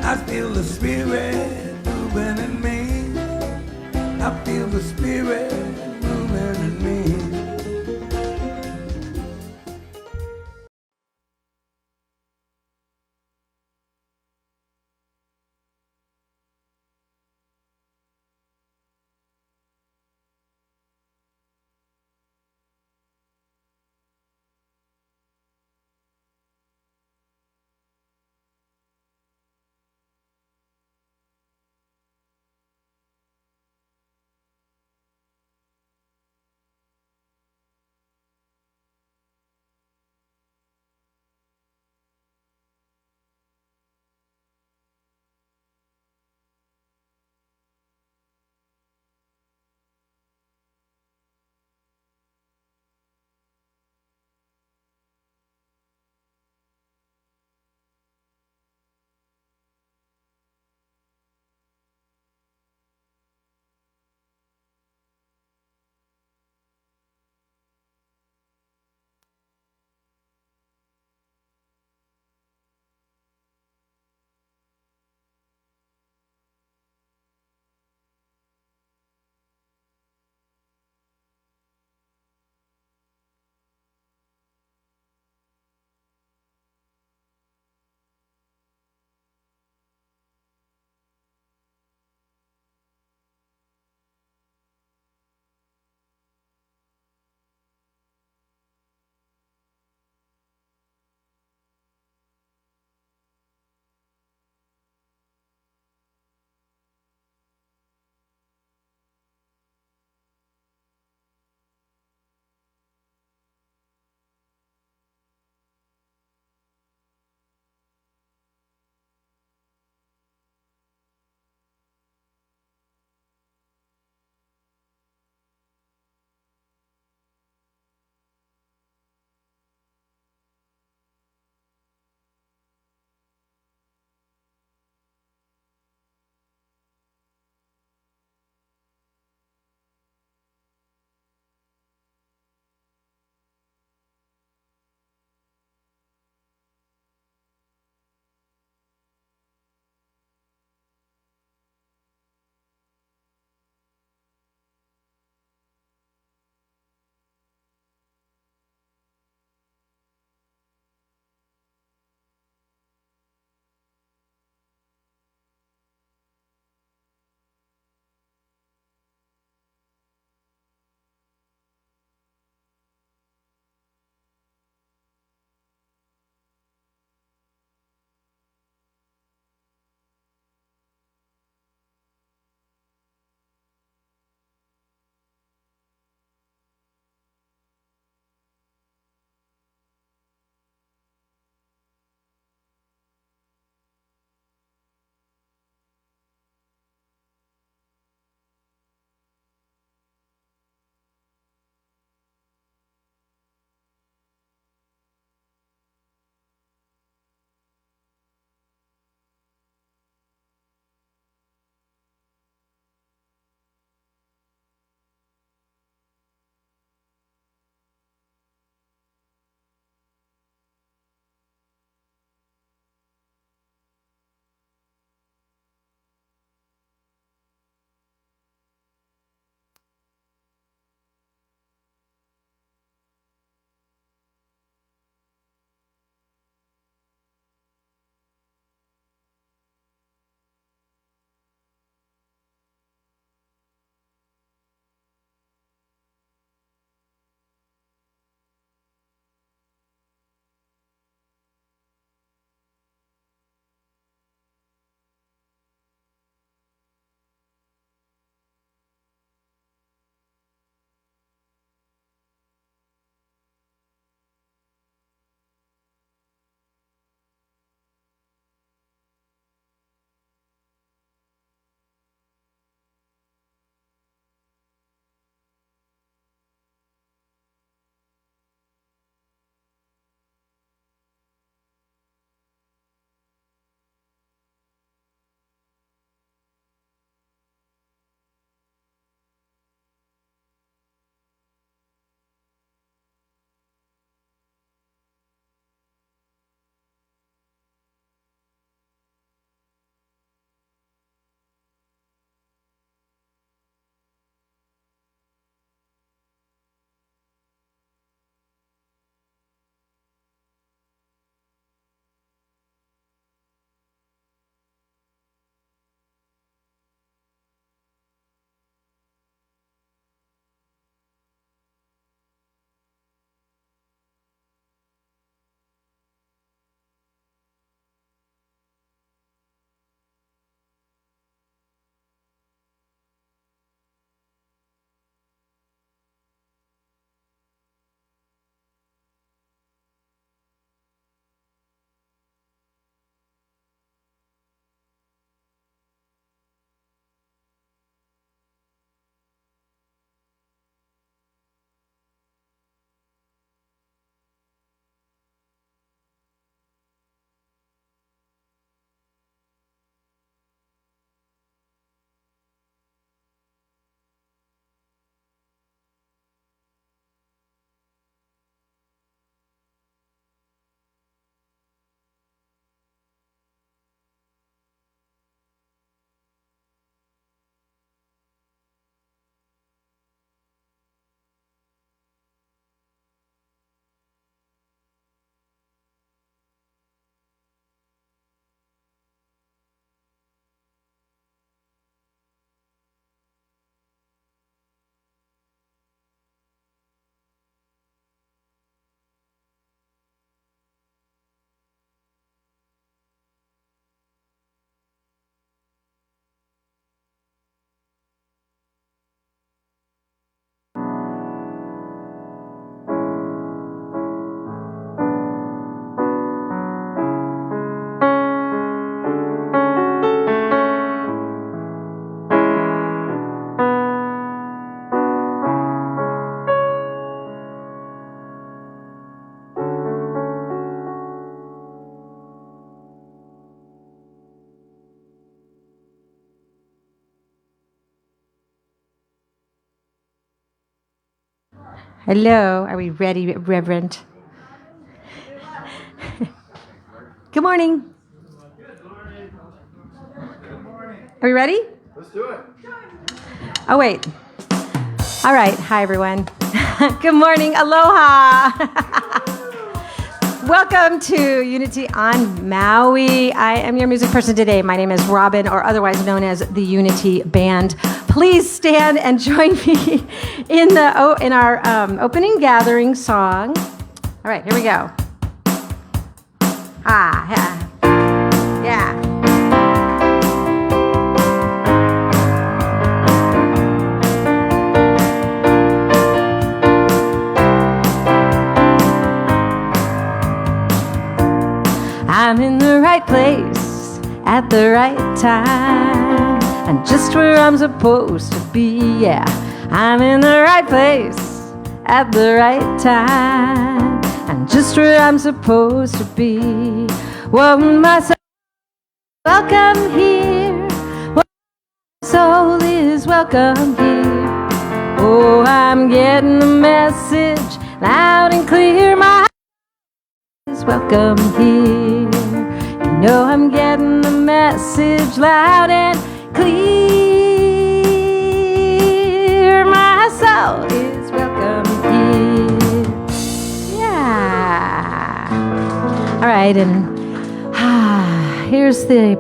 I feel the spirit moving in me. I feel the spirit moving in me. Hello. Are we ready, Reverend? Good morning. Are we ready? Let's do it. Oh, wait. All right. Hi, everyone. Good morning. Aloha. Welcome to Unity on Maui. I am your music person today. My name is Robin, or otherwise known as the Unity Band. Please stand and join me in our opening gathering song. All right, here we go. Yeah. I'm in the right place at the right time, and just where I'm supposed to be, yeah. I'm in the right place at the right time, and just where I'm supposed to be. Well, my soul, welcome here. Well, my soul is welcome here. Oh, I'm getting the message loud and clear. My is welcome here. You know I'm getting the message loud and clear. My soul is welcome here. Yeah. All right, and here's the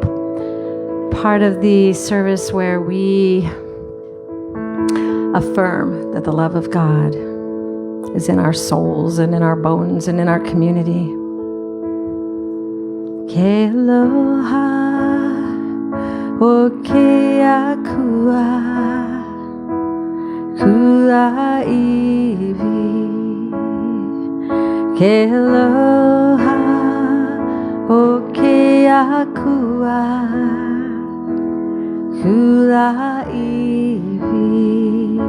part of the service where we affirm that the love of God is in our souls and in our bones and in our community. Ke aloha o ke akua kua iwi. Ke aloha o ke akua kua iwi.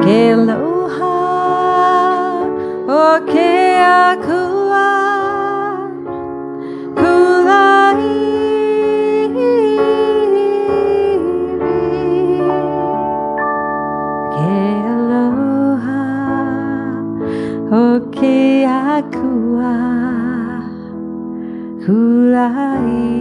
Ke aloha o ke akua kua iwi. Ke aloha o ke akua kua iwi.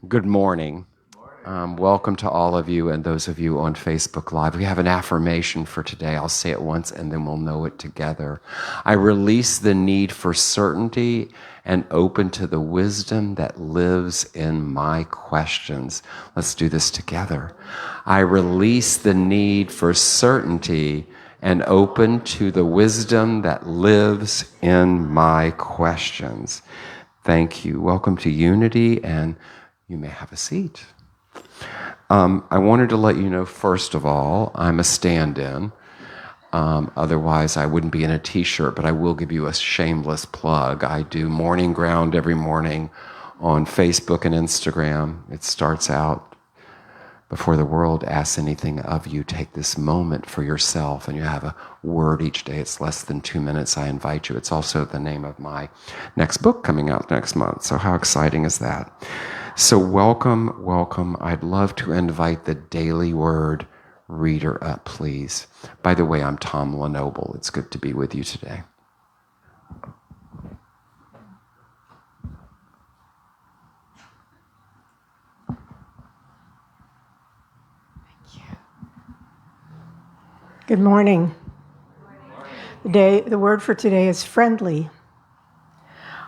Good morning. Welcome to all of you and those of you on Facebook Live. We have an affirmation for today. I'll say it once and then we'll know it together. I release the need for certainty and open to the wisdom that lives in my questions. Let's do this together. I release the need for certainty and open to the wisdom that lives in my questions. Thank you. Welcome to Unity, and you may have a seat. I wanted to let you know, first of all, I'm a stand-in. Otherwise, I wouldn't be in a t-shirt, but I will give you a shameless plug. I do Morning Ground every morning on Facebook and Instagram. It starts out, before the world asks anything of you, take this moment for yourself, and you have a word each day. It's less than 2 minutes. I invite you. It's also the name of my next book coming out next month. So how exciting is that? So welcome, welcome. I'd love to invite the Daily Word reader up, please. By the way, I'm Tom Lenoble. It's good to be with you today. Good morning. The word for today is friendly.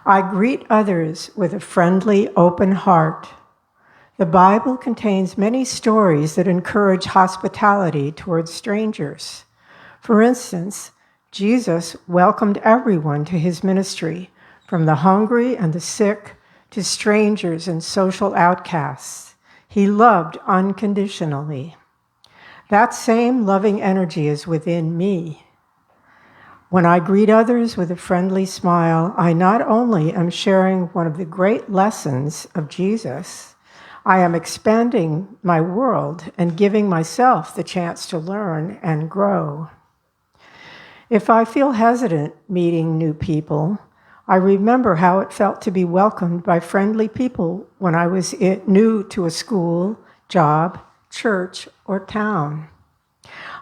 I greet others with a friendly, open heart. The Bible contains many stories that encourage hospitality towards strangers. For instance, Jesus welcomed everyone to his ministry, from the hungry and the sick to strangers and social outcasts. He loved unconditionally. That same loving energy is within me. When I greet others with a friendly smile, I not only am sharing one of the great lessons of Jesus, I am expanding my world and giving myself the chance to learn and grow. If I feel hesitant meeting new people, I remember how it felt to be welcomed by friendly people when I was new to a school, job, church, or town.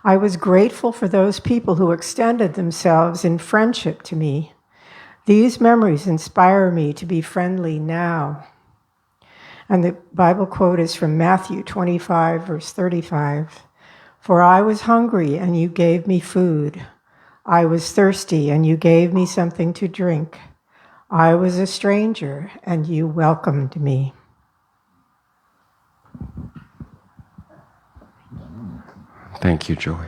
I was grateful for those people who extended themselves in friendship to me. These memories inspire me to be friendly now. And the Bible quote is from Matthew 25, verse 35. For I was hungry, and you gave me food. I was thirsty, and you gave me something to drink. I was a stranger, and you welcomed me. Thank you, Joy.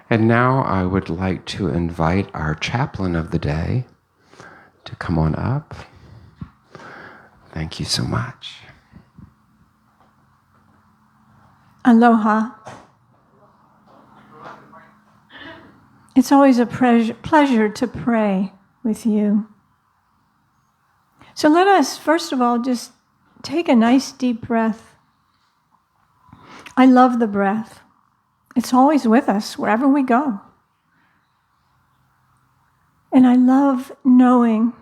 And now I would like to invite our chaplain of the day to come on up. Thank you so much. Aloha. It's always a pleasure to pray with you. So let us, first of all, just take a nice deep breath. I love the breath. It's always with us wherever we go. And I love knowing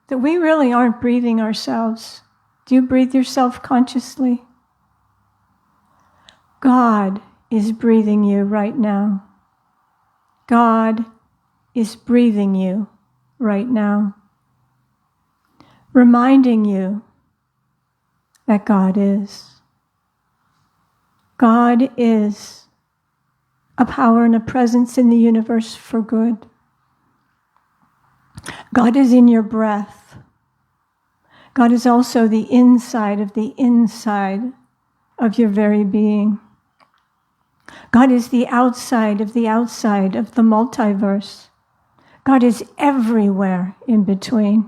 that we really aren't breathing ourselves. Do you breathe yourself consciously? God is breathing you right now. God is breathing you right now, reminding you that God is. God is a power and a presence in the universe for good. God is in your breath. God is also the inside of your very being. God is the outside of the multiverse. God is everywhere in between.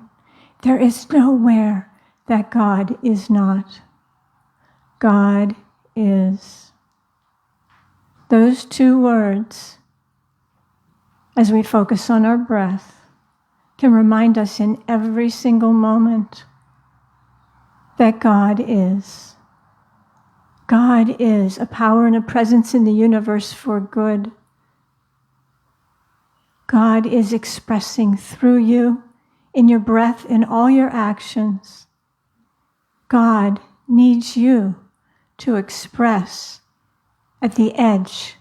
There is nowhere that God is not. God is. Those two words, as we focus on our breath, can remind us in every single moment that God is. God is a power and a presence in the universe for good. God is expressing through you, in your breath, in all your actions. God needs you to express at the edge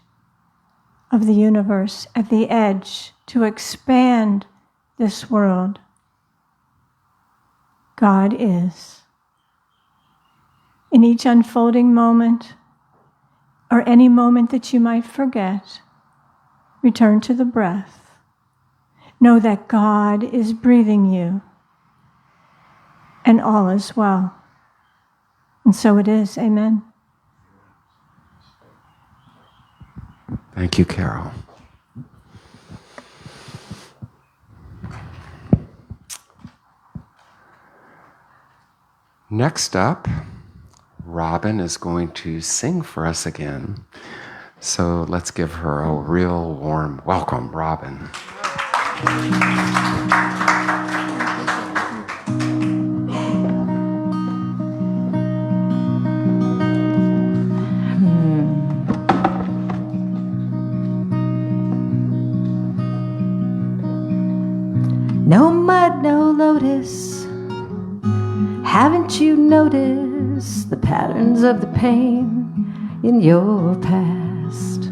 of the universe, at the edge, to expand this world. God is. In each unfolding moment, or any moment that you might forget, return to the breath. Know that God is breathing you, and all is well. And so it is. Amen. Thank you, Carol. Next up, Robin is going to sing for us again. So let's give her a real warm welcome, Robin. No mud, no lotus. Haven't you noticed the patterns of the pain in your past?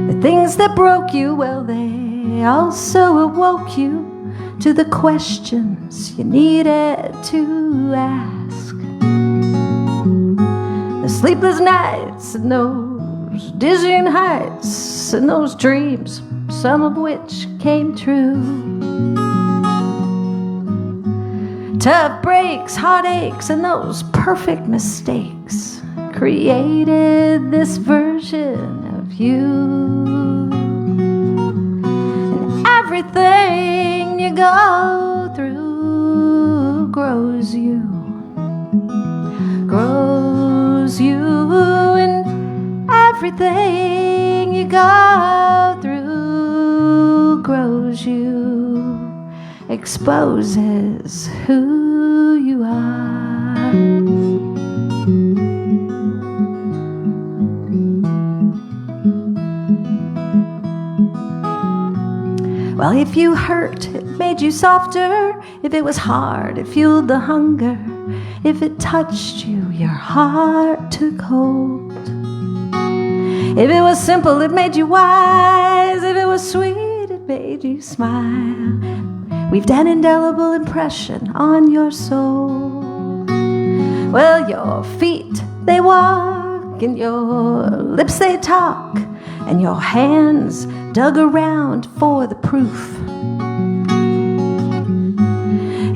The things that broke you, well, they also awoke you to the questions you needed to ask. The sleepless nights and those dizzying heights and those dreams, some of which came true. Tough breaks, heartaches, and those perfect mistakes created this version of you. And everything you go through grows you, and everything you go through grows you, exposes who you you are. Well, if you hurt, it made you softer. If it was hard, it fueled the hunger. If it touched you, your heart took hold. If it was simple, it made you wise. If it was sweet, it made you smile. We've an indelible impression on your soul. Well, your feet, they walk, and your lips, they talk, and your hands dug around for the proof.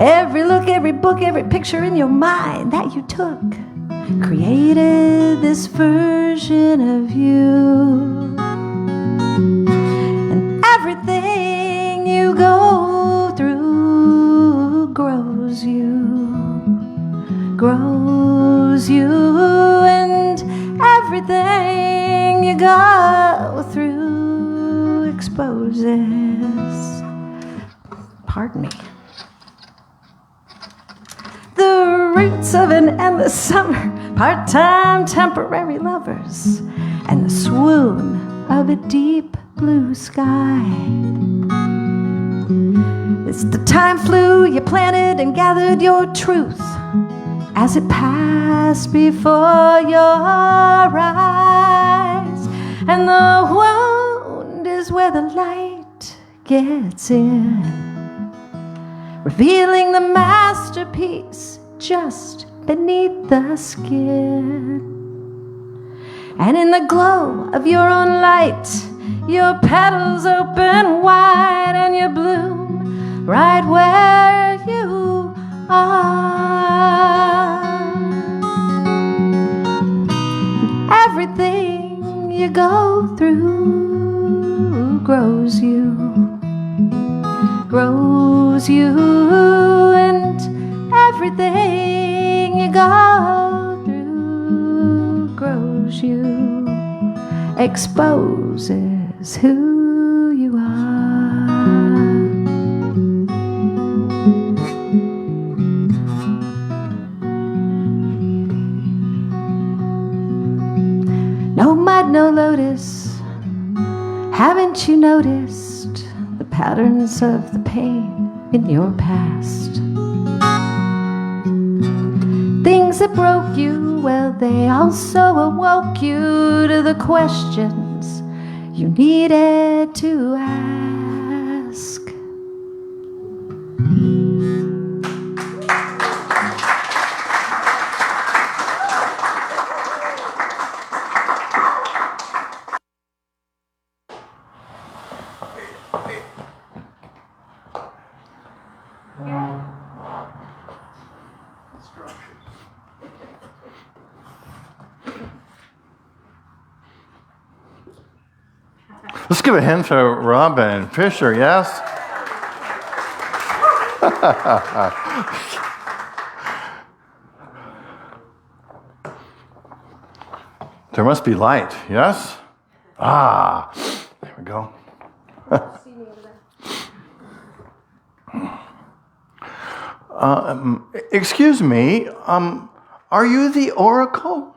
Every look, every book, every picture in your mind that you took created this version of you. And everything you go through grows you, and everything you go through exposes, pardon me, the roots of an endless summer, part-time temporary lovers, and the swoon of a deep blue sky. It's the time flew, you planted and gathered your truth as it passed before your eyes. And the wound is where the light gets in, revealing the masterpiece just beneath the skin. And in the glow of your own light, your petals open wide and you bloom right where you are. Everything you go through grows you, and everything you go through grows you, exposes who you are. No mud, no lotus, haven't you noticed the patterns of the pain in your past? Things that broke you, well, they also awoke you to the questions you needed to ask. Let's give a hand to Robin Fisher, yes? There must be light, yes? Ah, there we go. Excuse me, are you the oracle?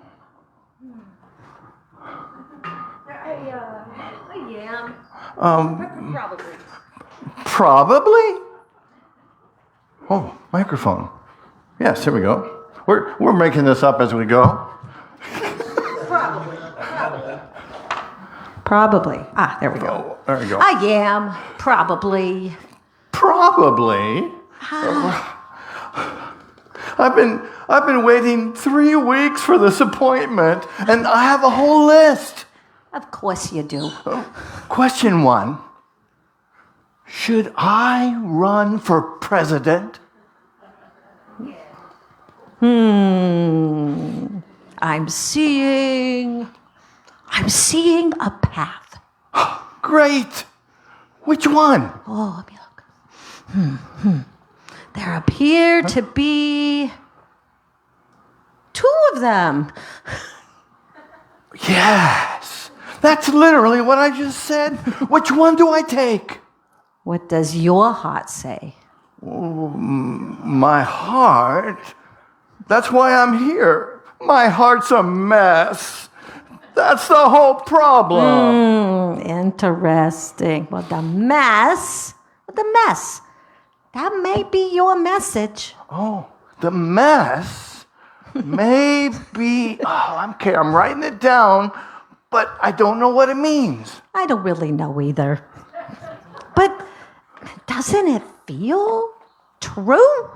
Probably? Oh, microphone. Yes, here we go. We're making this up as we go. Probably. Ah, there we go. Oh, there we go. I am. Probably. Probably. I've been waiting 3 weeks for this appointment, and I have a whole list. Of course you do. Question 1. Should I run for president? I'm seeing a path. Great. Which one? Oh, let me look. There appear to be 2 of them. Yes. That's literally what I just said. Which one do I take? What does your heart say? My heart? That's why I'm here. My heart's a mess. That's the whole problem. Interesting. Well, the mess, that may be your message. Oh, the mess may be... Oh, okay, I'm writing it down, but I don't know what it means. I don't really know either. But doesn't it feel true?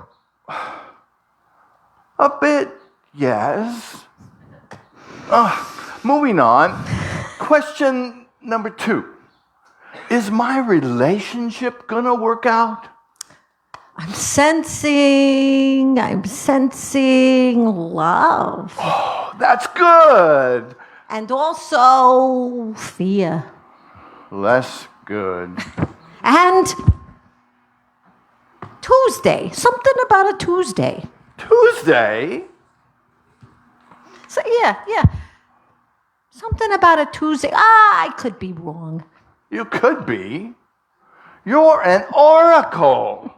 A bit, yes. Moving on. Question number 2. Is my relationship gonna work out? I'm sensing love. Oh, that's good. And also fear. Less good. And Tuesday. Something about a Tuesday. Tuesday? So yeah. Something about a Tuesday. I could be wrong. You could be. You're an oracle.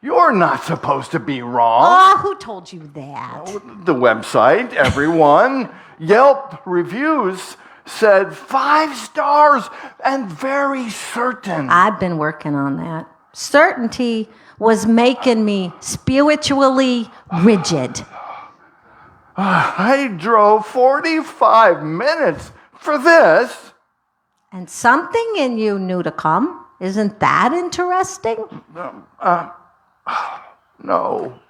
You're not supposed to be wrong. Oh, who told you that? The website, everyone. Yelp reviews said 5 stars and very certain. I've been working on that. Certainty was making me spiritually rigid. I drove 45 minutes for this. And something in you knew to come. Isn't that interesting? No.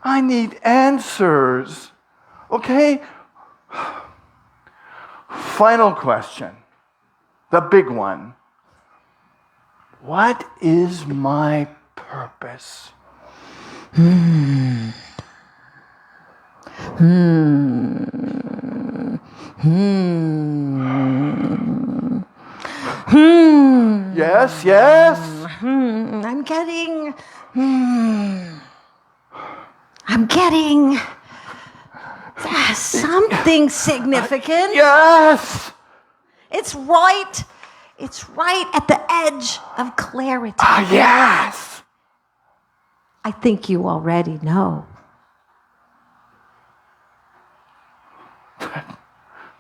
I need answers. Okay? Final question. The big one. What is my purpose? Yes. I'm getting something significant. Yes. It's right at the edge of clarity. Yes. I think you already know.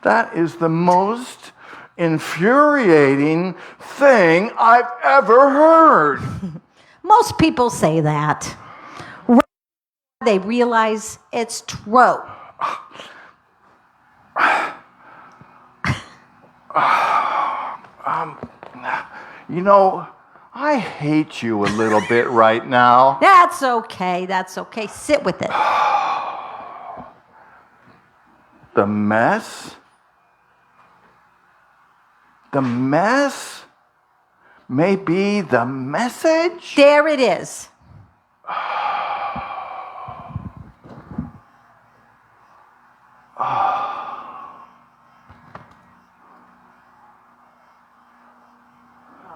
That is the most infuriating thing I've ever heard. Most people say that. They realize it's true. You know, I hate you a little bit right now. That's okay. Sit with it. The mess? The mess may be the message? There it is.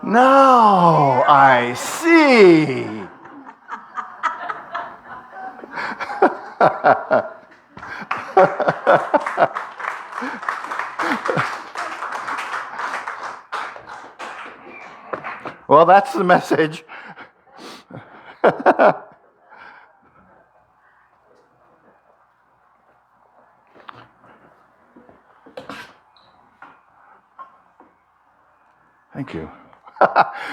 Now I see. Well, that's the message. Thank you.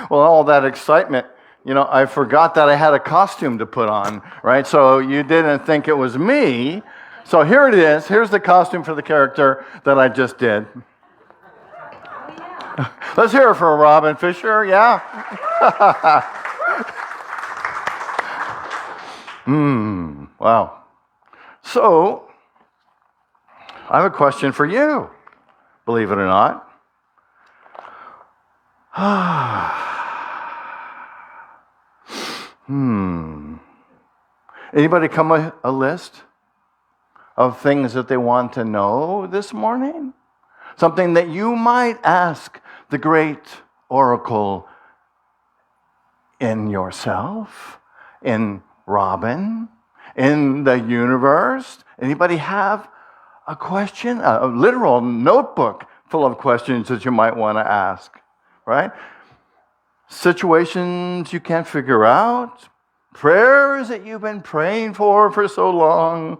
Well, all that excitement, I forgot that I had a costume to put on, right? So you didn't think it was me. So here it is. Here's the costume for the character that I just did. Let's hear it for Robin Fisher, yeah? Wow. So, I have a question for you, believe it or not. Anybody come with a list of things that they want to know this morning? Something that you might ask the great oracle in yourself, in Robin, in the universe. Anybody have a question? A literal notebook full of questions that you might want to ask, right? situations you can't figure out, prayers that you've been praying for so long.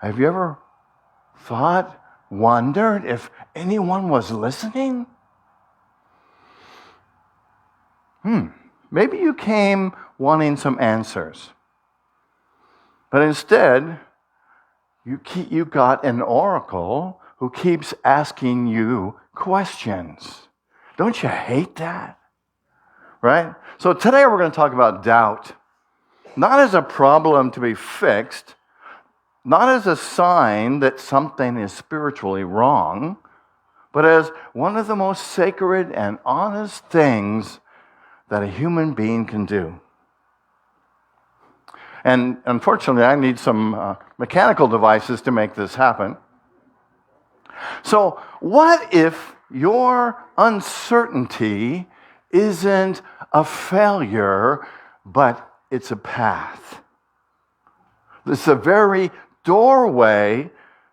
Have you ever wondered if anyone was listening? Maybe you came wanting some answers, but instead, you got an oracle who keeps asking you questions. Don't you hate that? Right? So today we're going to talk about doubt. Not as a problem to be fixed, not as a sign that something is spiritually wrong, but as one of the most sacred and honest things that a human being can do. And unfortunately, I need some mechanical devices to make this happen. So, what if your uncertainty isn't a failure, but it's a path? It's a very doorway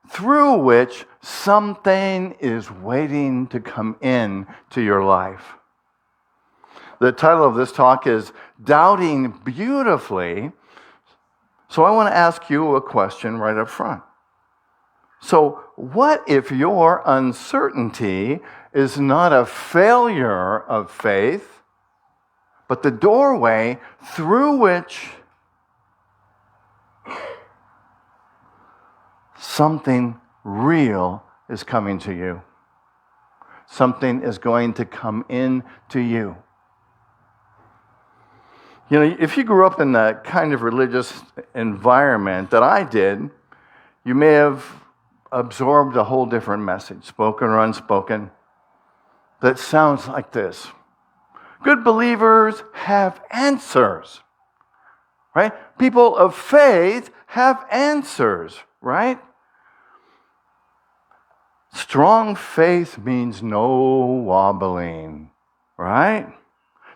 through which something is waiting to come in to your life. The title of this talk is Doubting Beautifully. So I want to ask you a question right up front. So what if your uncertainty is not a failure of faith, but the doorway through which something real is coming to you? Something is going to come in to you. You know, if you grew up in the kind of religious environment that I did, you may have absorbed a whole different message, spoken or unspoken, that sounds like this. Good believers have answers, right? People of faith have answers, right? Strong faith means no wobbling, right?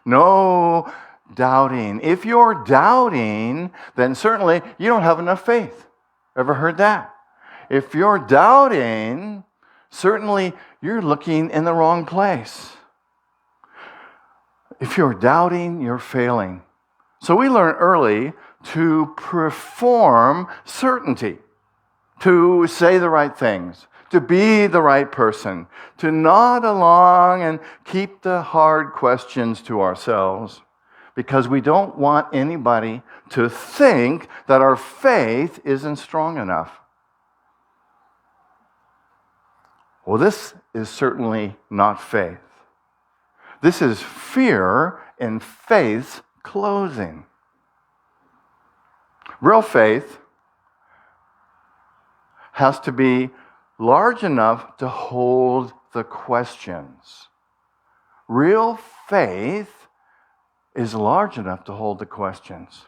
No doubting. If you're doubting, then certainly you don't have enough faith. Ever heard that? If you're doubting, certainly you're looking in the wrong place. If you're doubting, you're failing. So we learn early to perform certainty, to say the right things, to be the right person, to nod along and keep the hard questions to ourselves, because we don't want anybody to think that our faith isn't strong enough. Well, this is certainly not faith. This is fear in faith's clothing. Real faith has to be large enough to hold the questions. Real faith is large enough to hold the questions.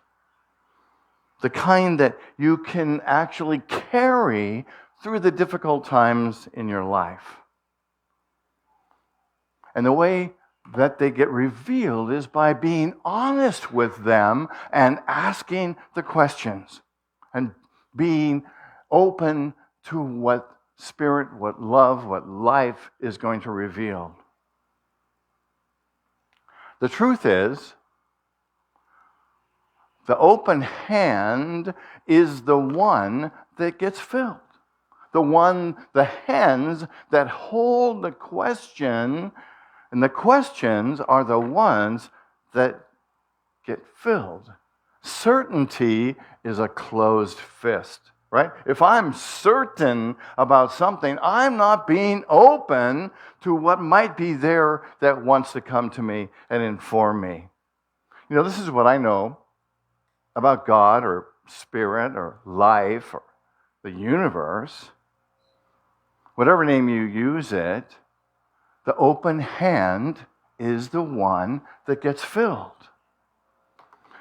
The kind that you can actually carry through the difficult times in your life. And the way that they get revealed is by being honest with them and asking the questions and being open to what Spirit, what love, what life is going to reveal. The truth is, the open hand is the one that gets filled. The hands that hold the question, and the questions are the ones that get filled. Certainty is a closed fist, right? If I'm certain about something, I'm not being open to what might be there that wants to come to me and inform me. You know, this is what I know about God or Spirit or life or the universe. Whatever name you use it, the open hand is the one that gets filled.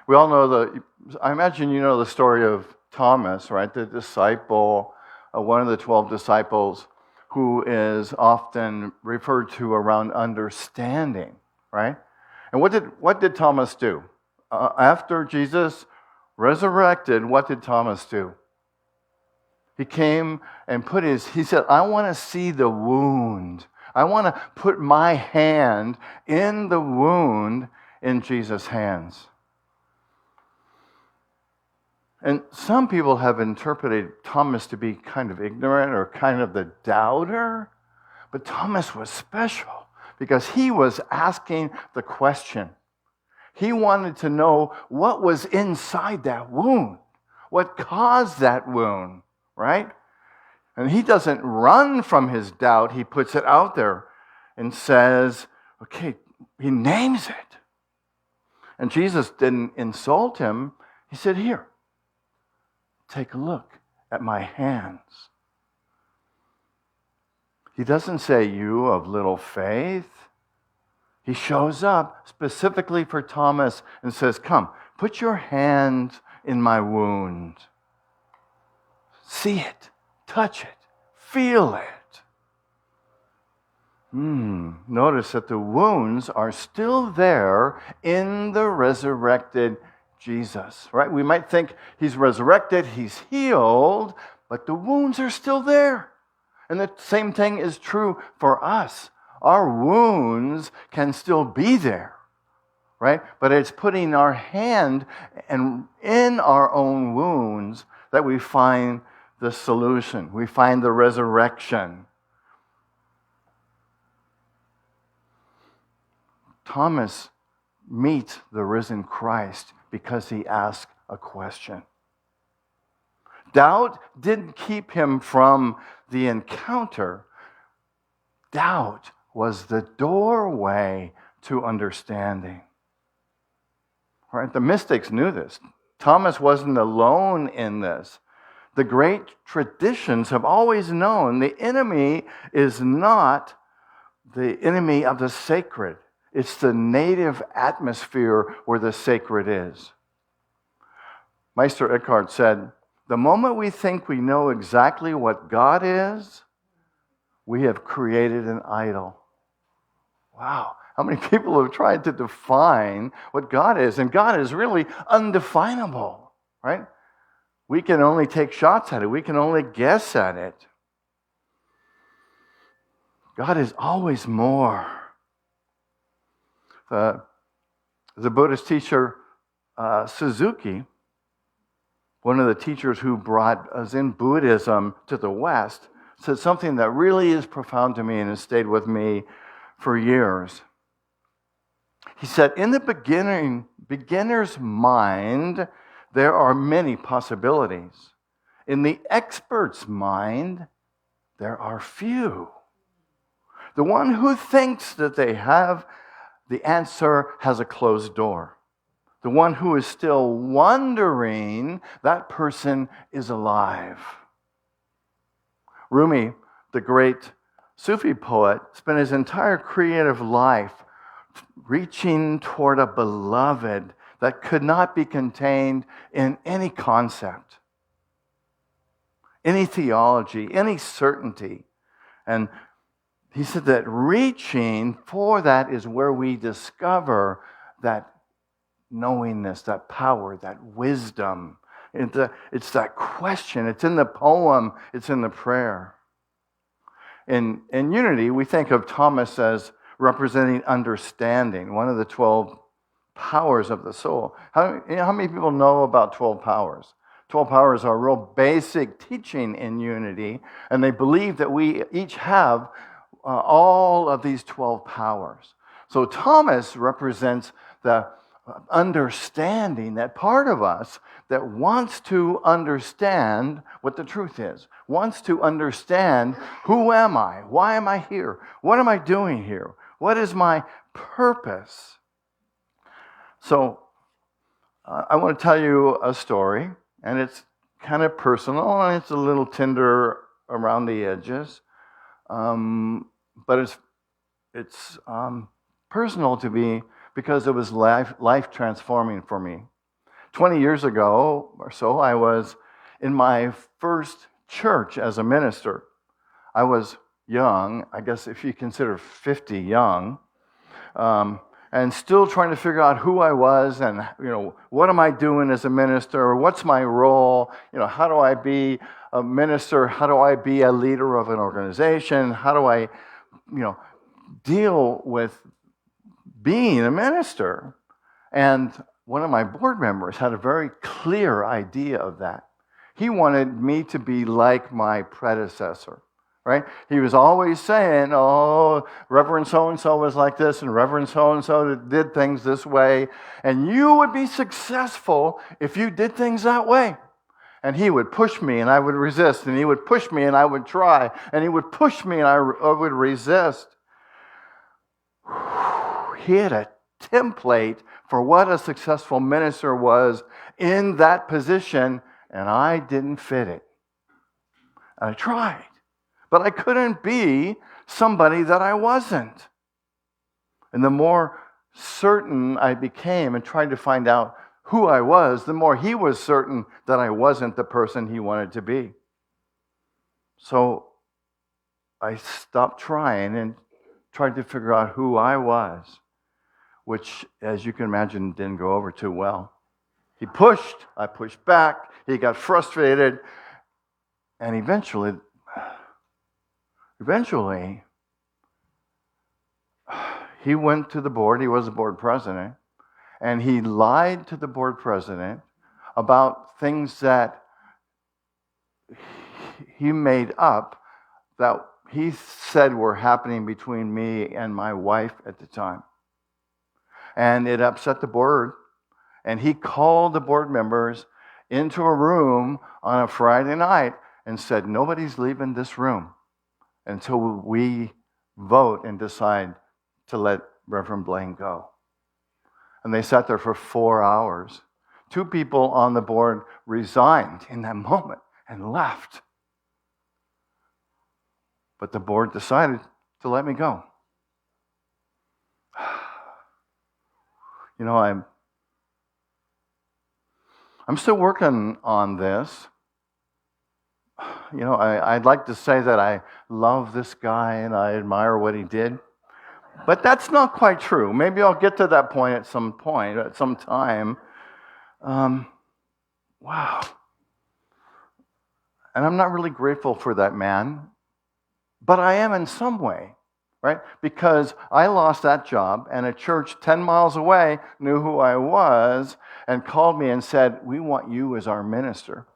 We all know I imagine you know the story of Thomas, right? The disciple, one of the 12 disciples, who is often referred to around understanding, right? And what did Thomas do? After Jesus resurrected, what did Thomas do? He came and he said, I want to see the wound. I want to put my hand in the wound in Jesus' hands. And some people have interpreted Thomas to be kind of ignorant or kind of the doubter. But Thomas was special because he was asking the question. He wanted to know what was inside that wound, what caused that wound, right? And he doesn't run from his doubt. He puts it out there and says, okay, he names it. And Jesus didn't insult him. He said, here, take a look at my hands. He doesn't say, you of little faith. He shows up specifically for Thomas and says, come, put your hand in my wound. See it, touch it, feel it. Notice that the wounds are still there in the resurrected Jesus, right? We might think he's resurrected, he's healed, but the wounds are still there. And the same thing is true for us. Our wounds can still be there, right? But it's putting our hand and in our own wounds that we find the solution. We find the resurrection. Thomas meets the risen Christ because he asked a question. Doubt didn't keep him from the encounter. Doubt was the doorway to understanding. Right? The mystics knew this. Thomas wasn't alone in this. The great traditions have always known the enemy is not the enemy of the sacred. It's the native atmosphere where the sacred is. Meister Eckhart said, the moment we think we know exactly what God is, we have created an idol. Wow, how many people have tried to define what God is? And God is really undefinable, right? We can only take shots at it. We can only guess at it. God is always more. The Buddhist teacher Suzuki, one of the teachers who brought Zen Buddhism to the West, said something that really is profound to me and has stayed with me for years. He said, in the beginner's mind, there are many possibilities. In the expert's mind, there are few. The one who thinks that they have the answer has a closed door. The one who is still wondering, that person is alive. Rumi, the great Sufi poet, spent his entire creative life reaching toward a beloved that could not be contained in any concept, any theology, any certainty. And he said that reaching for that is where we discover that knowingness, that power, that wisdom. It's that question. It's in the poem. It's in the prayer. In unity, we think of Thomas as representing understanding, one of the 12 powers of the soul. How many people know about 12 powers? 12 powers are a real basic teaching in unity, and they believe that we each have all of these 12 powers. So Thomas represents the understanding, that part of us that wants to understand what the truth is, wants to understand, who am I? Why am I here? What am I doing here? What is my purpose? So I want to tell you a story, and it's kind of personal, and it's a little tender around the edges, but it's personal to me because it was life transforming for me. 20 years ago or so, I was in my first church as a minister. I was young, I guess if you consider 50 young, and still trying to figure out who I was and, what am I doing as a minister? What's my role? How do I be a minister? How do I be a leader of an organization? How do I deal with being a minister. And one of my board members had a very clear idea of that. He wanted me to be like my predecessor, right? He was always saying, oh, Reverend so-and-so was like this, and Reverend so-and-so did things this way, and you would be successful if you did things that way. And he would push me, and I would resist, and he would push me, and I would try, and he would push me, and I would resist. He had a template for what a successful minister was in that position, and I didn't fit it. I tried, but I couldn't be somebody that I wasn't. And the more certain I became and tried to find out who I was, the more he was certain that I wasn't the person he wanted to be. So I stopped trying and tried to figure out who I was, which, as you can imagine, didn't go over too well. He pushed, I pushed back, he got frustrated, and eventually, he went to the board. He was the board president, and he lied to the board president about things that he made up that he said were happening between me and my wife at the time. And it upset the board, and he called the board members into a room on a Friday night and said, nobody's leaving this room until we vote and decide to let Reverend Blaine go. And they sat there for 4 hours. 2 people on the board resigned in that moment and left. But the board decided to let me go. I'm still working on this. I'd like to say that I love this guy and I admire what he did, but that's not quite true. Maybe I'll get to that point at some time. Wow. And I'm not really grateful for that man, but I am in some way, right? Because I lost that job, and a church 10 miles away knew who I was and called me and said, we want you as our minister.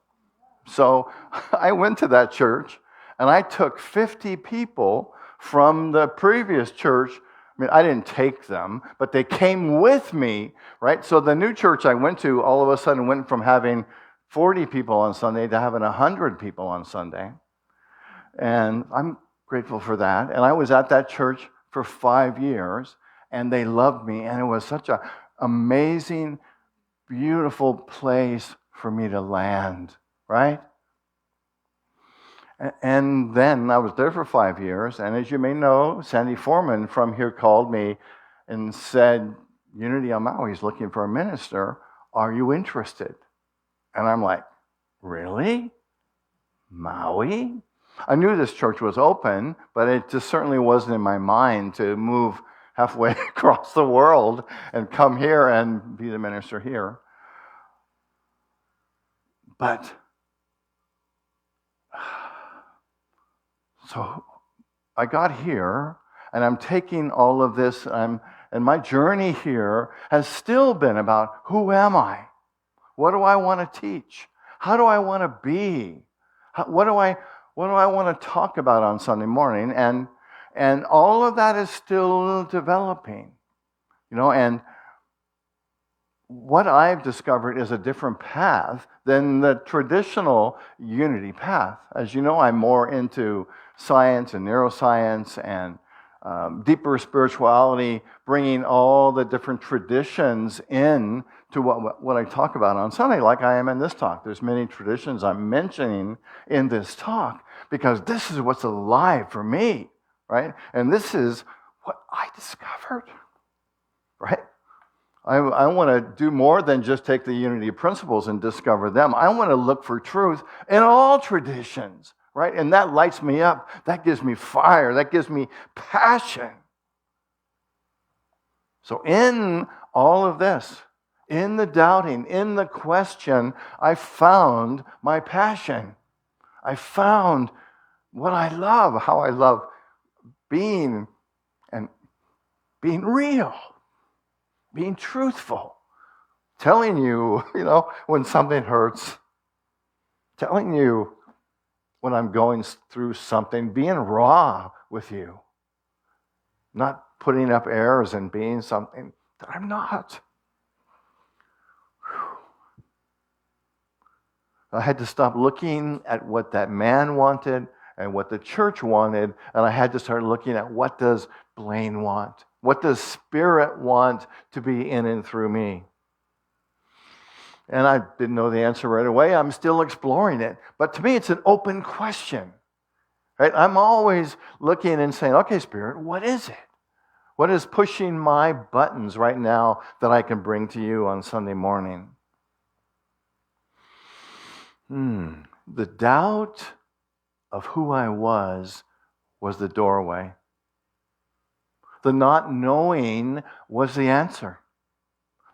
So I went to that church, and I took 50 people from the previous church. I mean, I didn't take them, but they came with me, right? So the new church I went to all of a sudden went from having 40 people on Sunday to having 100 people on Sunday. And I'm grateful for that. And I was at that church for 5 years, and they loved me, and it was such an amazing, beautiful place for me to land, right? And then I was there for 5 years, and as you may know, Sandy Foreman from here called me and said, Unity on Maui is looking for a minister. Are you interested? And I'm like, really? Maui? I knew this church was open, but it just certainly wasn't in my mind to move halfway across the world and come here and be the minister here. But so I got here, and I'm taking all of this, and my journey here has still been about who am I? What do I want to teach? How do I want to be? What do I want to talk about on Sunday morning? And all of that is still developing, and what I've discovered is a different path than the traditional unity path. As you know, I'm more into science and neuroscience and deeper spirituality, bringing all the different traditions in to what I talk about on Sunday, like I am in this talk. There's many traditions I'm mentioning in this talk because this is what's alive for me, right? And this is what I discovered, right? I want to do more than just take the unity principles and discover them. I want to look for truth in all traditions, right? And that lights me up. That gives me fire. That gives me passion. So in all of this, in the doubting, in the question, I found my passion. I found what I love, how I love being real, being truthful, telling you, when something hurts, telling you when I'm going through something, being raw with you, not putting up airs and being something that I'm not. I had to stop looking at what that man wanted and what the church wanted, and I had to start looking at what does Blaine want? What does Spirit want to be in and through me? And I didn't know the answer right away. I'm still exploring it. But to me, it's an open question. Right? I'm always looking and saying, okay, Spirit, what is it? What is pushing my buttons right now that I can bring to you on Sunday morning? The doubt of who I was the doorway. The not knowing was the answer.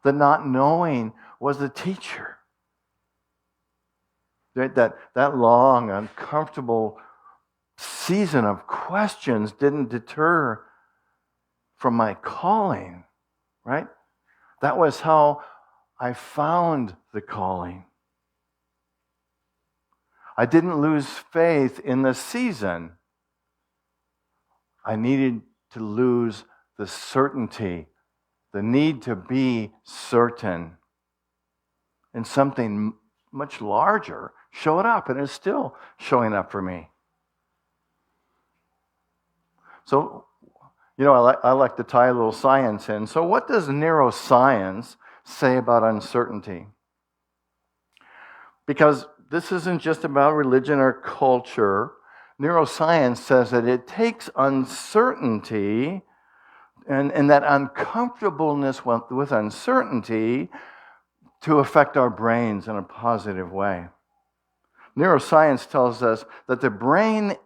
The not knowing was the teacher. That long, uncomfortable season of questions didn't deter from my calling, right? That was how I found the calling. I didn't lose faith in the season. I needed to lose the certainty, the need to be certain. And something much larger showed up and is still showing up for me. So, I like to tie a little science in. So what does neuroscience say about uncertainty? Because this isn't just about religion or culture. Neuroscience says that it takes uncertainty and that uncomfortableness with uncertainty to affect our brains in a positive way. Neuroscience tells us that the brain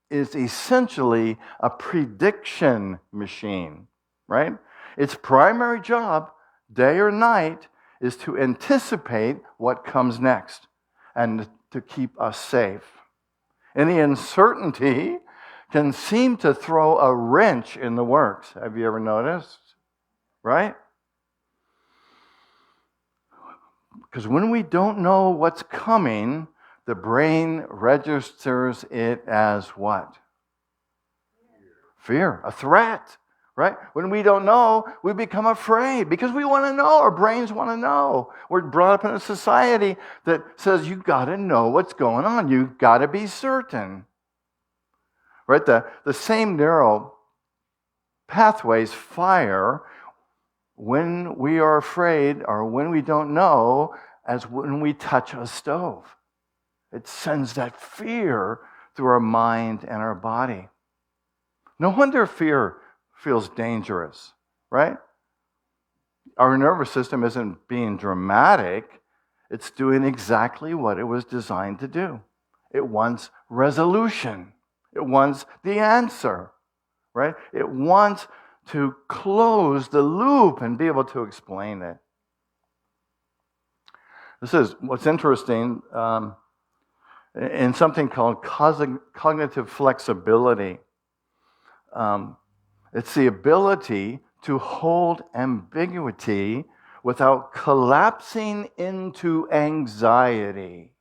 is essentially a prediction machine, right? Its primary job, day or night, is to anticipate what comes next and to keep us safe. Any uncertainty can seem to throw a wrench in the works. Have you ever noticed? Right? Because when we don't know what's coming, the brain registers it as what? Fear, a threat, right? When we don't know, we become afraid because we want to know. Our brains want to know. We're brought up in a society that says you got to know what's going on. You've got to be certain, right? The same neural pathways fire when we are afraid or when we don't know as when we touch a stove. It sends that fear through our mind and our body. No wonder fear feels dangerous, right? Our nervous system isn't being dramatic. It's doing exactly what it was designed to do. It wants resolution. It wants the answer, right? It wants to close the loop and be able to explain it. This is what's interesting. In something called cognitive flexibility. It's the ability to hold ambiguity without collapsing into anxiety.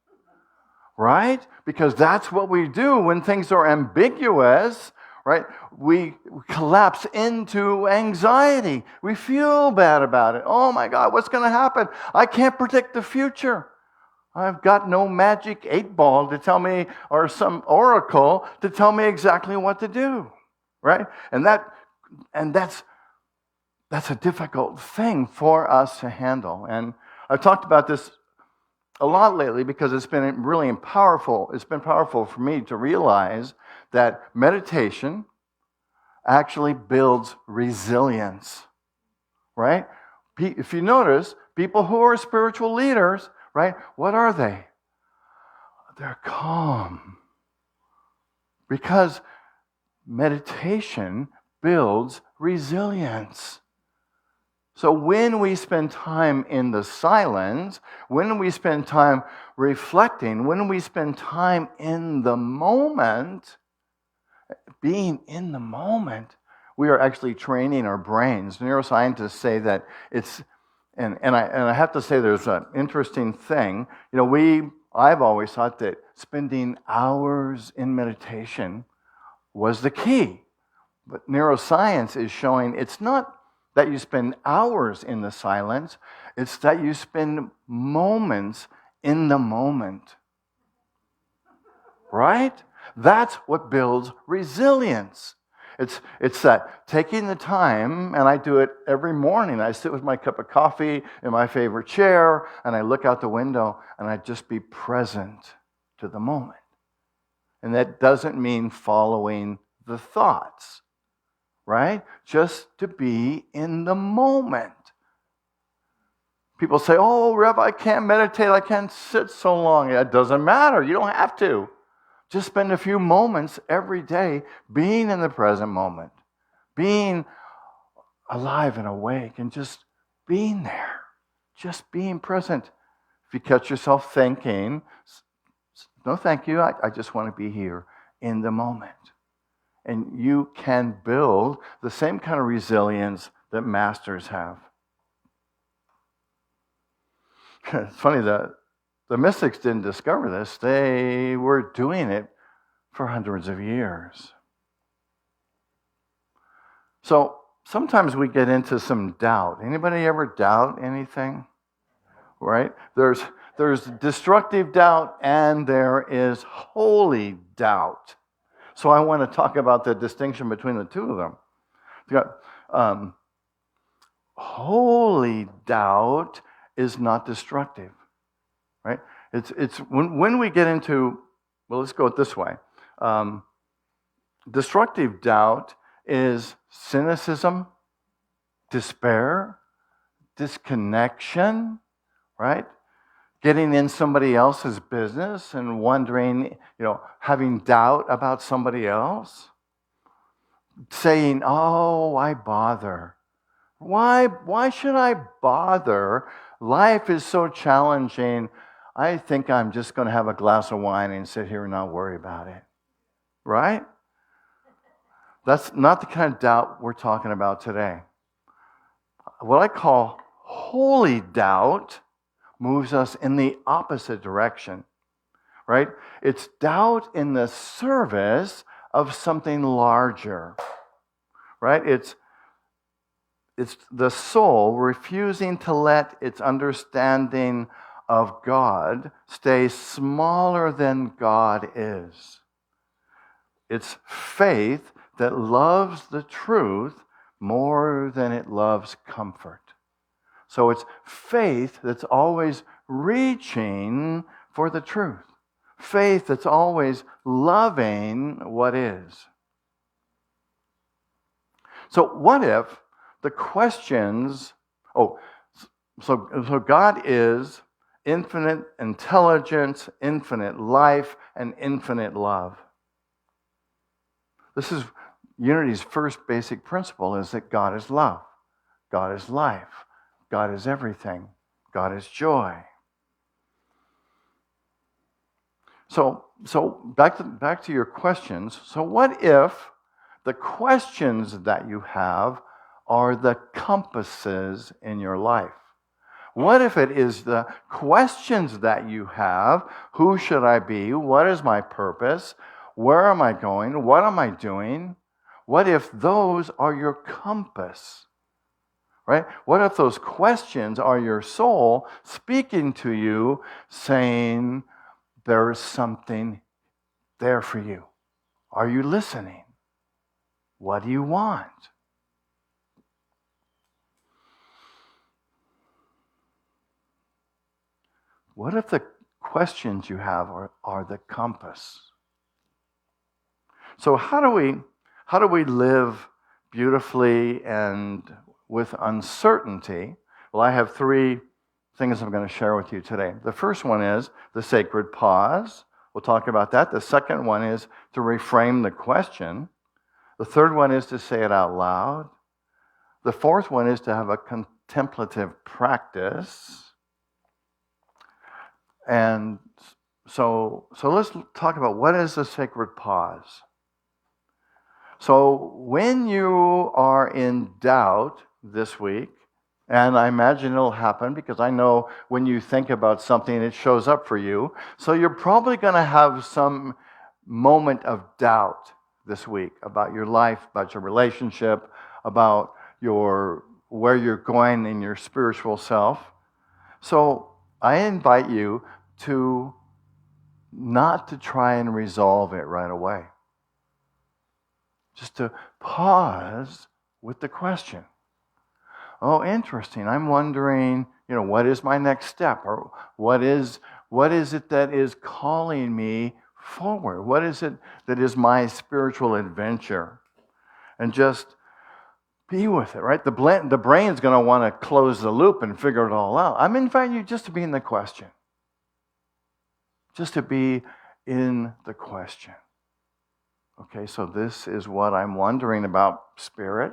Right? Because that's what we do when things are ambiguous, right? We collapse into anxiety. We feel bad about it. Oh my God, what's going to happen? I can't predict the future. I've got no magic 8-ball to tell me, or some oracle to tell me exactly what to do, right? And that's a difficult thing for us to handle. And I've talked about this a lot lately because it's been really powerful. It's been powerful for me to realize that meditation actually builds resilience, right? If you notice, people who are spiritual leaders, right? What are they? They're calm. Because meditation builds resilience. So when we spend time in the silence, when we spend time reflecting, when we spend time in the moment, being in the moment, we are actually training our brains. Neuroscientists say that it's, and I have to say there's an interesting thing. I've always thought that spending hours in meditation was the key. But neuroscience is showing it's not that you spend hours in the silence, it's that you spend moments in the moment. Right? That's what builds resilience. It's that taking the time, and I do it every morning. I sit with my cup of coffee in my favorite chair, and I look out the window, and I just be present to the moment. And that doesn't mean following the thoughts, right? Just to be in the moment. People say, oh, Rev, I can't meditate. I can't sit so long. It doesn't matter. You don't have to. Just spend a few moments every day being in the present moment, being alive and awake, and just being there, just being present. If you catch yourself thinking, no, thank you, I just want to be here in the moment. And you can build the same kind of resilience that masters have. It's funny that the mystics didn't discover this. They were doing it for hundreds of years. So sometimes we get into some doubt. Anybody ever doubt anything? Right? There's destructive doubt and there is holy doubt. So I want to talk about the distinction between the two of them. You got, holy doubt is not destructive. Right? It's when we get into, well, let's go it this way. Destructive doubt is cynicism, despair, disconnection, right? Getting in somebody else's business and wondering, having doubt about somebody else. Saying, oh, why bother? Why should I bother? Life is so challenging. I think I'm just going to have a glass of wine and sit here and not worry about it. Right? That's not the kind of doubt we're talking about today. What I call holy doubt moves us in the opposite direction. Right? It's doubt in the service of something larger. Right? It's the soul refusing to let its understanding of God stay smaller than God is. It's faith that loves the truth more than it loves comfort. So it's faith that's always reaching for the truth. Faith that's always loving what is. So what if the questions, so God is infinite intelligence, infinite life, and infinite love. This is Unity's first basic principle, is that God is love. God is life. God is everything. God is joy. So back to your questions. So what if the questions that you have are the compasses in your life? What if it is the questions that you have? Who should I be? What is my purpose? Where am I going? What am I doing? What if those are your compass? Right? What if those questions are your soul speaking to you, saying, there is something there for you? Are you listening? What do you want? What if the questions you have are the compass? So how do we live beautifully and with uncertainty? Well, I have three things I'm going to share with you today. The first one is the sacred pause. We'll talk about that. The second one is to reframe the question. The third one is to say it out loud. The fourth one is to have a contemplative practice. And so let's talk about what is the sacred pause. So when you are in doubt this week, and I imagine it'll happen because I know when you think about something, it shows up for you. So you're probably going to have some moment of doubt this week about your life, about your relationship, about where you're going in your spiritual self. So I invite you to not to try and resolve it right away. Just to pause with the question. Oh, interesting. I'm wondering, what is my next step? Or what is it that is calling me forward? What is it that is my spiritual adventure? And just be with it, right? The brain's going to want to close the loop and figure it all out. I'm inviting you just to be in the question. Just to be in the question. Okay, so this is what I'm wondering about, Spirit.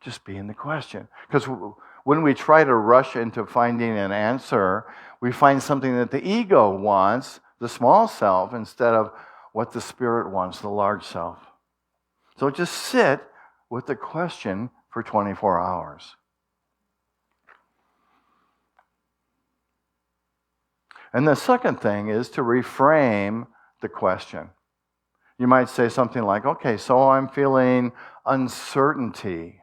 Just be in the question. Because when we try to rush into finding an answer, we find something that the ego wants, the small self, instead of what the Spirit wants, the large self. So just sit with the question for 24 hours. And the second thing is to reframe the question. You might say something like, okay, so I'm feeling uncertainty.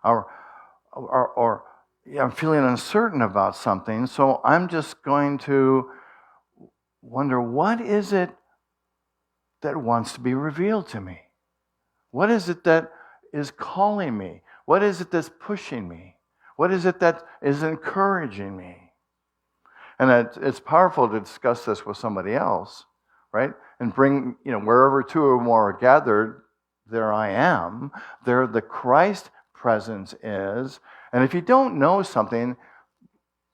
Or I'm feeling uncertain about something, so I'm just going to wonder, what is it that wants to be revealed to me? What is it that is calling me? What is it that's pushing me? What is it that is encouraging me? And it's powerful to discuss this with somebody else, right? And bring, wherever two or more are gathered, there I am. There the Christ presence is. And if you don't know something,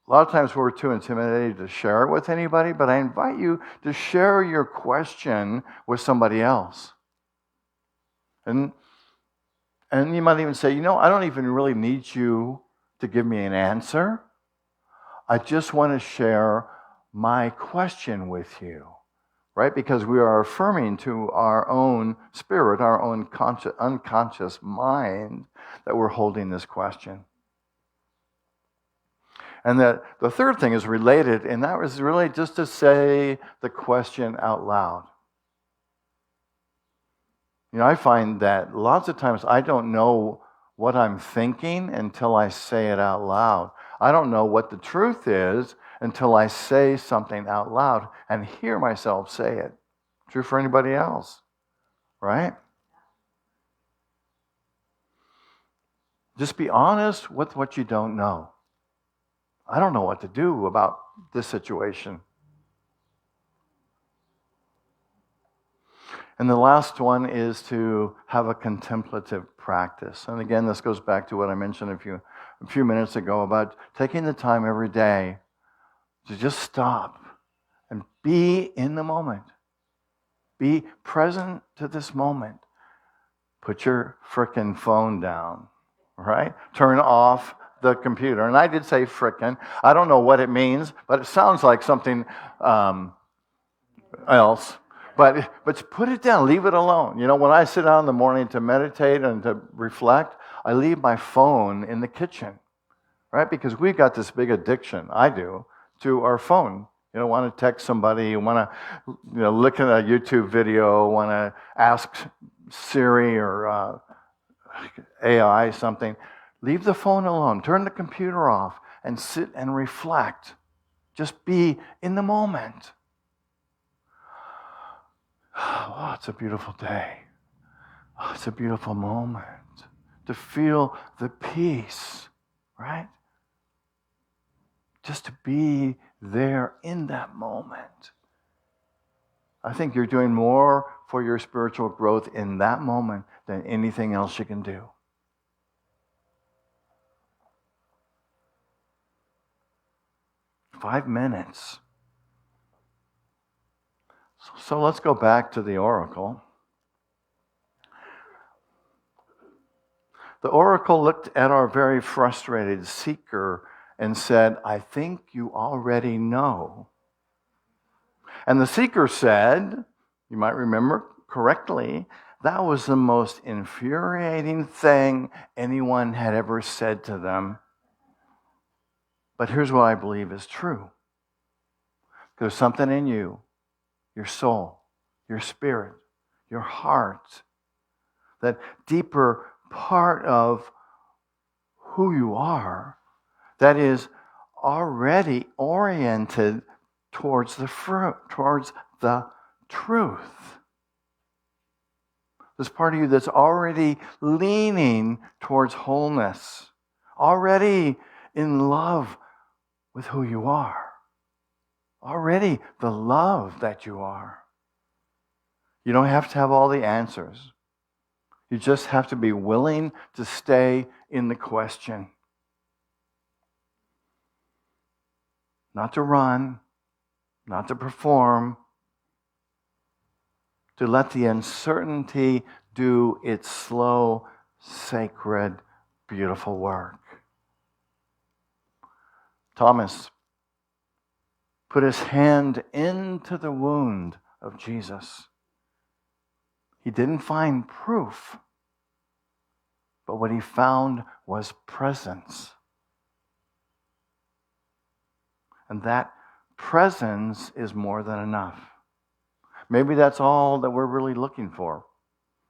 a lot of times we're too intimidated to share it with anybody, but I invite you to share your question with somebody else. And you might even say, I don't even really need you to give me an answer. I just want to share my question with you, right? Because we are affirming to our own spirit, our own unconscious mind, that we're holding this question. And the third thing is related, and that was really just to say the question out loud. I find that lots of times I don't know what I'm thinking until I say it out loud. I don't know what the truth is until I say something out loud and hear myself say it. True for anybody else, right? Just be honest with what you don't know. I don't know what to do about this situation. And the last one is to have a contemplative practice. And again, this goes back to what I mentioned a few minutes ago about taking the time every day to just stop and be in the moment. Be present to this moment. Put your frickin' phone down, right? Turn off the computer. And I did say frickin'. I don't know what it means, but it sounds like something else. But put it down. Leave it alone. When I sit down in the morning to meditate and to reflect, I leave my phone in the kitchen, right? Because we've got this big addiction, I do, to our phone. Want to text somebody, you want to look at a YouTube video, want to ask Siri or AI something. Leave the phone alone. Turn the computer off and sit and reflect. Just be in the moment. Oh, it's a beautiful day. Oh, it's a beautiful moment. To feel the peace, right? Just to be there in that moment. I think you're doing more for your spiritual growth in that moment than anything else you can do. Five minutes. So let's go back to the oracle. The oracle looked at our very frustrated seeker and said, I think you already know. And the seeker said, you might remember correctly, That was the most infuriating thing anyone had ever said to them. But here's what I believe is true. There's something in you, your soul, your spirit, your heart, that deeper part of who you are that is already oriented towards the fruit, towards the truth. This part of you that's already leaning towards wholeness, already in love with who you are, already the love that you are. You don't have to have all the answers. You just have to be willing to stay in the question. Not to run, not to perform, to let the uncertainty do its slow, sacred, beautiful work. Thomas put his hand into the wound of Jesus. He didn't find proof, but what he found was presence. And that presence is more than enough. Maybe that's all that we're really looking for.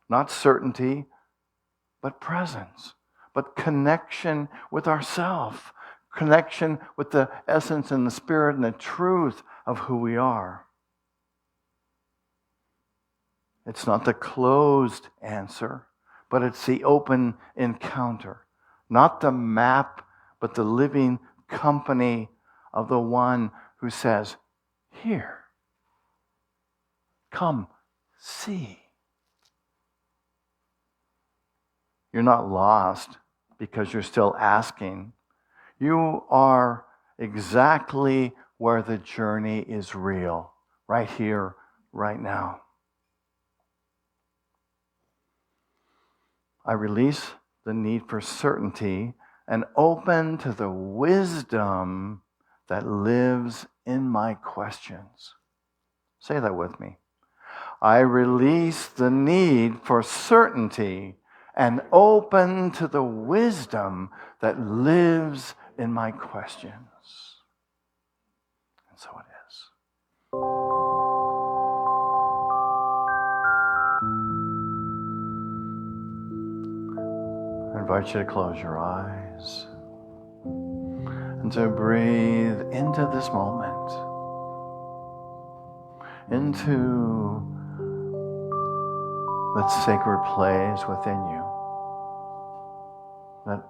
Not certainty, but presence, but connection with ourselves, connection with the essence and the spirit and the truth of who we are. It's not the closed answer, but it's the open encounter. Not the map, but the living company of the one who says, "Here, come, see." You're not lost because you're still asking. You are exactly where the journey is real, right here, right now. I release the need for certainty and open to the wisdom that lives in my questions. Say that with me. I release the need for certainty and open to the wisdom that lives in my questions. And so it is. I invite you to close your eyes and to breathe into this moment, into that sacred place within you, that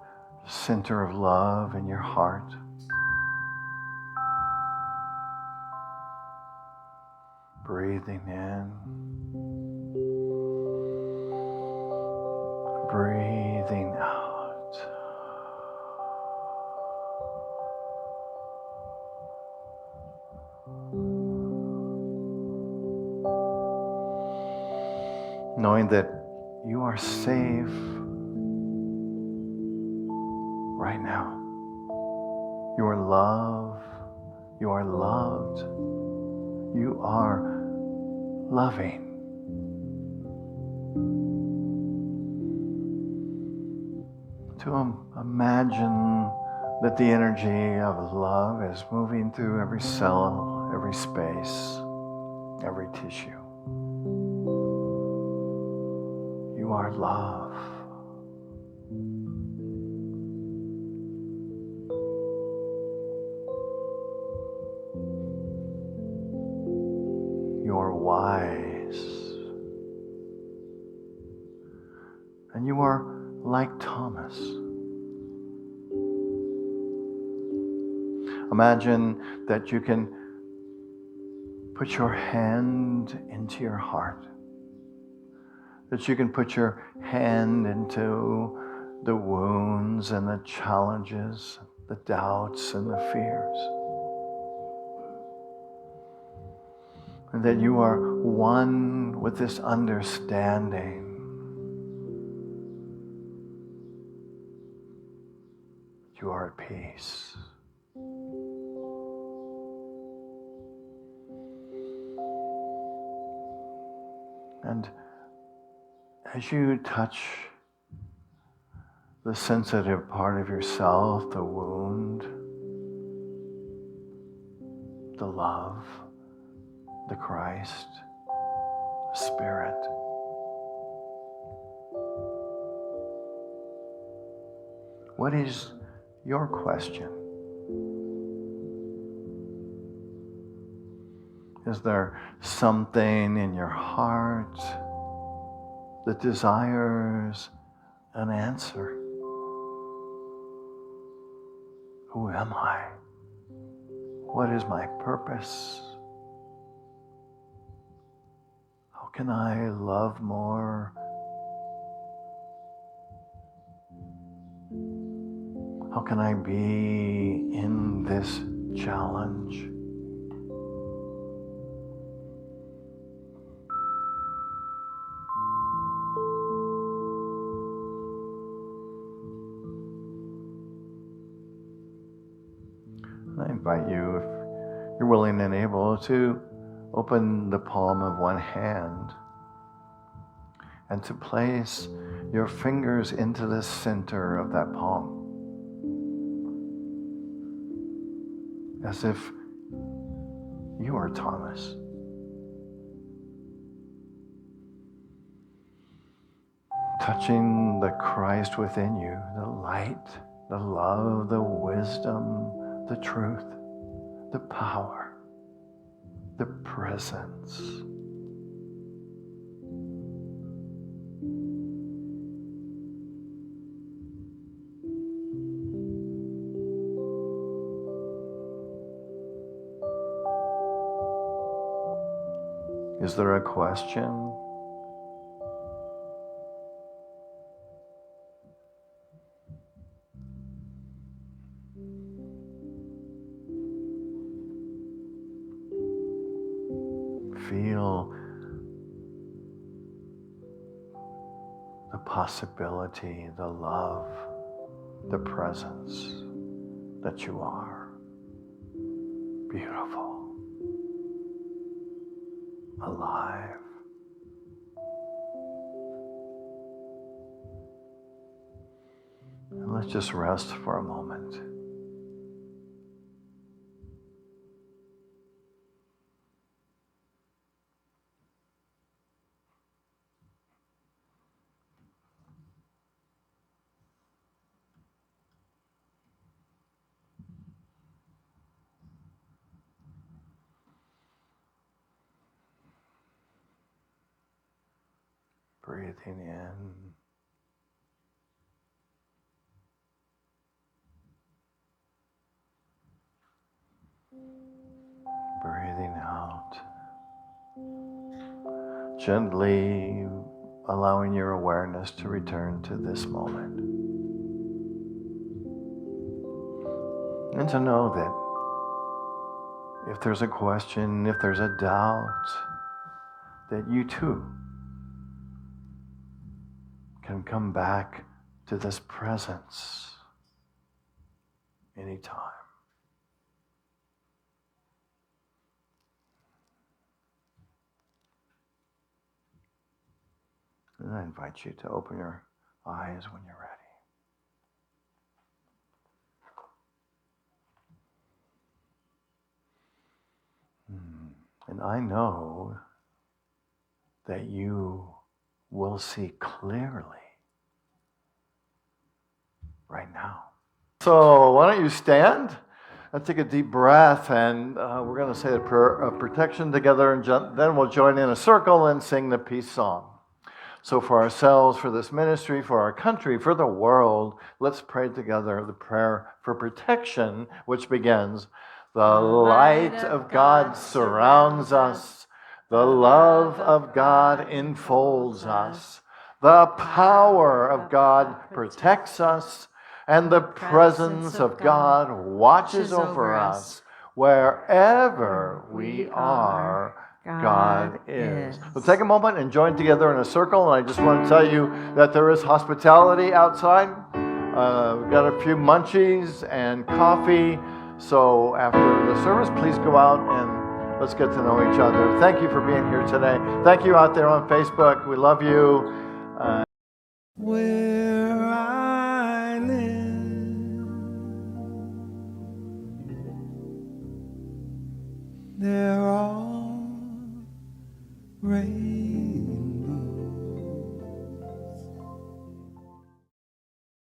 center of love in your heart. Breathing in, breathing out. Knowing that you are safe right now. You are loved. You are loved. You are loving. To imagine that the energy of love is moving through every cell, every space, every tissue. You are love. You are wise. And you are like Thomas. Imagine that you can put your hand into your heart. That you can put your hand into the wounds and the challenges, the doubts and the fears. And that you are one with this understanding. You are at peace. And as you touch the sensitive part of yourself, the wound, the love, the Christ, the Spirit. What is your question? Is there something in your heart that desires an answer? Who am I? What is my purpose? How can I love more? How can I be in this challenge? I invite you, if you're willing and able, to open the palm of one hand and to place your fingers into the center of that palm, as if you are Thomas. Touching the Christ within you, the light, the love, the wisdom, the truth, the power, the presence. Is there a question? Feel the possibility, the love, the presence that you are. Beautiful. Alive. And let's just rest for a moment. Breathing in. Breathing out. Gently allowing your awareness to return to this moment. And to know that if there's a question, if there's a doubt, that you too can come back to this presence anytime. And I invite you to open your eyes when you're ready. And I know that you will see clearly right now. So why don't you stand and take a deep breath, and we're going to say the prayer of protection together, and then we'll join in a circle and sing the peace song. So for ourselves, for this ministry, for our country, for the world, let's pray together the prayer for protection, which begins, the light of God surrounds us. The love of God enfolds us. The power of God protects us. And the presence of God watches over us. Wherever we are, God is. We'll take a moment and join together in a circle. And I just want to tell you that there is hospitality outside. We've got a few munchies and coffee. So after the service, please go out and let's get to know each other. Thank you for being here today. Thank you out there on Facebook. We love you. Where I live, they're all raised